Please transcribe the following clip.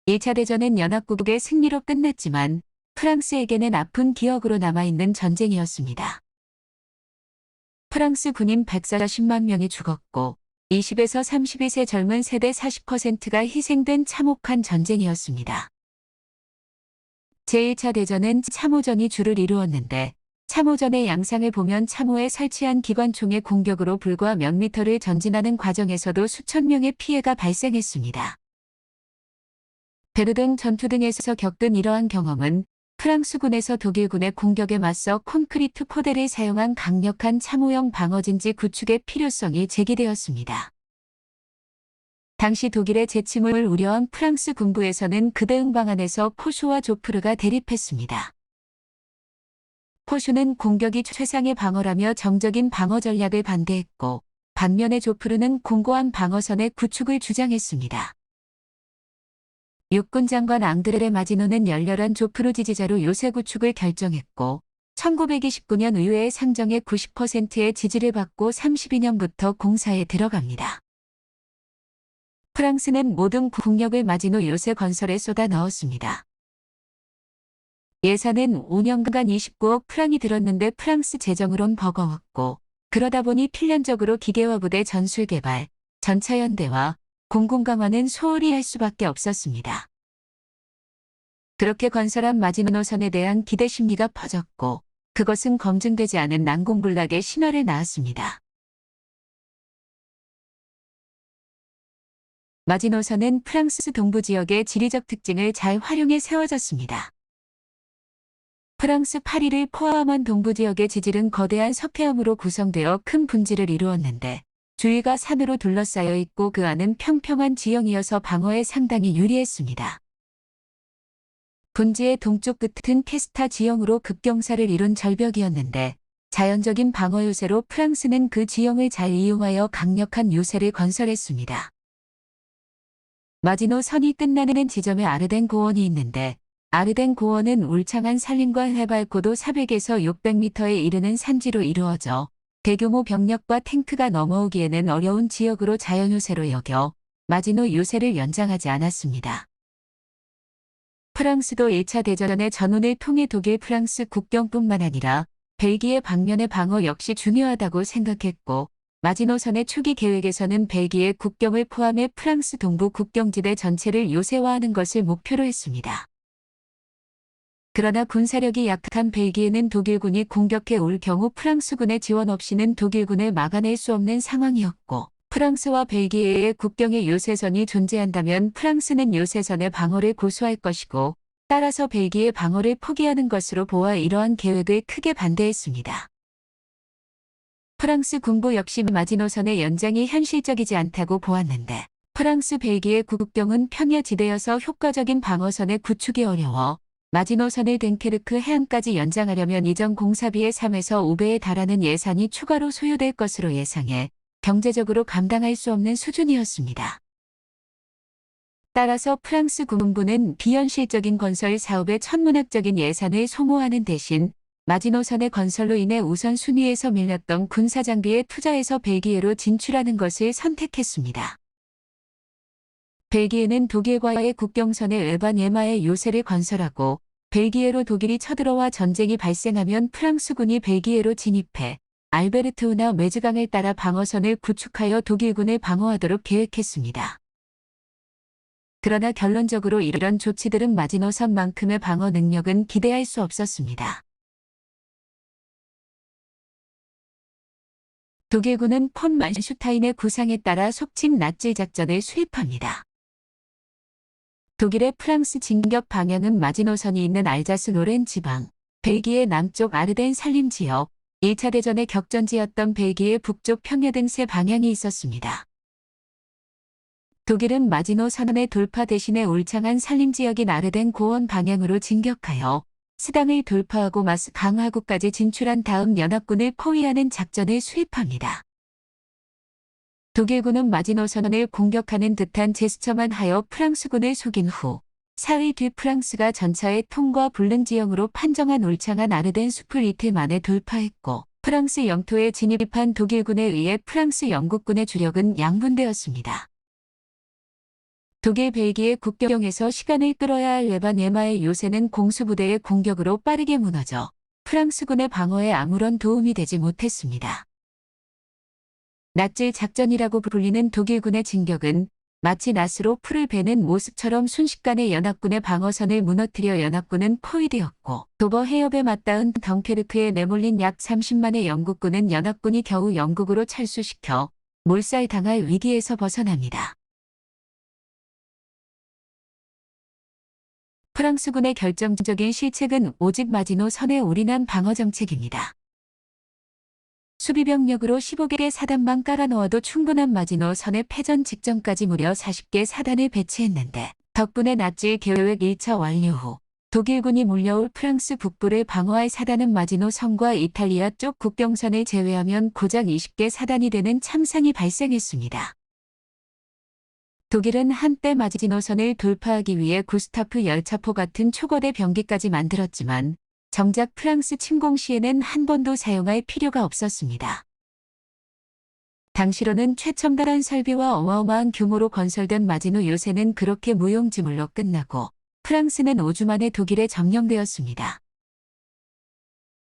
1차 대전은 연합국의 승리로 끝났지만 프랑스에게는 아픈 기억으로 남아있는 전쟁이었습니다. 프랑스 군인 140만 명이 죽었고 20에서 32세 젊은 세대 40%가 희생된 참혹한 전쟁이었습니다. 제1차 대전은 참호전이 주를 이루었는데 참호전의 양상을 보면 참호에 설치한 기관총의 공격으로 불과 몇 미터를 전진하는 과정에서도 수천 명의 피해가 발생했습니다. 베르등 전투 등에서 겪은 이러한 경험은 프랑스군에서 독일군의 공격에 맞서 콘크리트 포대를 사용한 강력한 참호형 방어진지 구축의 필요성이 제기되었습니다. 당시 독일의 재침을 우려한 프랑스 군부에서는 그 대응 방안에서 포쇼와 조프르가 대립했습니다. 포쇼는 공격이 최상의 방어라며 정적인 방어 전략을 반대했고 반면에 조프르는 공고한 방어선의 구축을 주장했습니다. 육군 장관 앙드레 마지노는 열렬한 조프르 지지자로 요새 구축을 결정했고 1929년 의회의 상정의 90%의 지지를 받고 32년부터 공사에 들어갑니다. 프랑스는 모든 국력을 마지노 요새 건설에 쏟아 넣었습니다. 예산은 5년간 29억 프랑이 들었는데 프랑스 재정으론 버거웠고 그러다 보니 필연적으로 기계화 부대 전술 개발, 전차 연대와 공군 강화는 소홀히 할 수밖에 없었습니다. 그렇게 건설한 마지노선에 대한 기대 심리가 퍼졌고 그것은 검증되지 않은 난공불락의 신화를 낳았습니다. 마지노선은 프랑스 동부 지역의 지리적 특징을 잘 활용해 세워졌습니다. 프랑스 파리를 포함한 동부 지역의 지질은 거대한 서해암으로 구성되어 큰 분지를 이루었는데 주위가 산으로 둘러싸여 있고 그 안은 평평한 지형이어서 방어에 상당히 유리했습니다. 분지의 동쪽 끝은 캐스타 지형으로 급경사를 이룬 절벽이었는데 자연적인 방어 요새로 프랑스는 그 지형을 잘 이용하여 강력한 요새를 건설했습니다. 마지노 선이 끝나는 지점에 아르덴 고원이 있는데 아르덴 고원은 울창한 산림과 해발 고도 400에서 600m에 이르는 산지로 이루어져 대규모 병력과 탱크가 넘어오기에는 어려운 지역으로 자연요새로 여겨 마지노 요새를 연장하지 않았습니다. 프랑스도 1차 대전의 전운을 통해 독일 프랑스 국경뿐만 아니라 벨기에 방면의 방어 역시 중요하다고 생각했고 마지노선의 초기 계획에서는 벨기에 국경을 포함해 프랑스 동부 국경지대 전체를 요새화하는 것을 목표로 했습니다. 그러나 군사력이 약한 벨기에는 독일군이 공격해 올 경우 프랑스군의 지원 없이는 독일군을 막아낼 수 없는 상황이었고 프랑스와 벨기에의 국경에 요새선이 존재한다면 프랑스는 요새선의 방어를 고수할 것이고 따라서 벨기에 방어를 포기하는 것으로 보아 이러한 계획을 크게 반대했습니다. 프랑스 군부 역시 마지노선의 연장이 현실적이지 않다고 보았는데 프랑스 벨기에 국경은 평야지대여서 효과적인 방어선의 구축이 어려워 마지노선을 됭케르크 해안까지 연장하려면 이전 공사비의 3에서 5배에 달하는 예산이 추가로 소요될 것으로 예상해 경제적으로 감당할 수 없는 수준이었습니다. 따라서 프랑스 군부는 비현실적인 건설 사업에 천문학적인 예산을 소모하는 대신 마지노선의 건설로 인해 우선순위에서 밀렸던 군사장비에 투자해서 벨기에로 진출하는 것을 선택했습니다. 벨기에는 독일과의 국경선의 일반 예마의 요새를 건설하고 벨기에로 독일이 쳐들어와 전쟁이 발생하면 프랑스군이 벨기에로 진입해 알베르트우나 메즈강을 따라 방어선을 구축하여 독일군을 방어하도록 계획했습니다. 그러나 결론적으로 이런 조치들은 마지노선만큼의 방어 능력은 기대할 수 없었습니다. 독일군은 폰 만슈타인의 구상에 따라 속칭 낫질 작전을 수립합니다. 독일의 프랑스 진격 방향은 마지노선이 있는 알자스 로렌 지방, 벨기에 남쪽 아르덴 산림 지역, 1차 대전의 격전지였던 벨기에 북쪽 평야 등 세 방향이 있었습니다. 독일은 마지노 선원의 돌파 대신에 울창한 산림 지역인 아르덴 고원 방향으로 진격하여 스당을 돌파하고 마스 강화구까지 진출한 다음 연합군을 포위하는 작전을 수립합니다. 독일군은 마지노 선원을 공격하는 듯한 제스처만 하여 프랑스군을 속인 후 사흘 뒤 프랑스가 전차의 통과 불능 지형으로 판정한 울창한 아르덴 숲을 이틀 만에 돌파했고 프랑스 영토에 진입한 독일군에 의해 프랑스 영국군의 주력은 양분되었습니다. 독일 벨기에 국경에서 시간을 끌어야 할 레바네마의 요새는 공수부대의 공격으로 빠르게 무너져 프랑스군의 방어에 아무런 도움이 되지 못했습니다. 낫질 작전이라고 불리는 독일군의 진격은 마치 낫으로 풀을 베는 모습처럼 순식간에 연합군의 방어선을 무너뜨려 연합군은 포위되었고, 도버 해협에 맞닿은 덩케르크에 내몰린 약 30만의 영국군은 연합군이 겨우 영국으로 철수시켜 몰살당할 위기에서 벗어납니다. 프랑스군의 결정적인 실책은 오직 마지노 선의 올인한 방어 정책입니다. 수비병력으로 15개 사단만 깔아놓아도 충분한 마지노 선의 패전 직전까지 무려 40개 사단을 배치했는데, 덕분에 낫질 계획 1차 완료 후 독일군이 몰려올 프랑스 북부를 방어할 사단은 마지노 선과 이탈리아 쪽 국경선을 제외하면 고작 20개 사단이 되는 참상이 발생했습니다. 독일은 한때 마지노선을 돌파하기 위해 구스타프 열차포 같은 초거대 병기까지 만들었지만 정작 프랑스 침공 시에는 한 번도 사용할 필요가 없었습니다. 당시로는 최첨단한 설비와 어마어마한 규모로 건설된 마지노 요새는 그렇게 무용지물로 끝나고 프랑스는 5주 만에 독일에 점령되었습니다.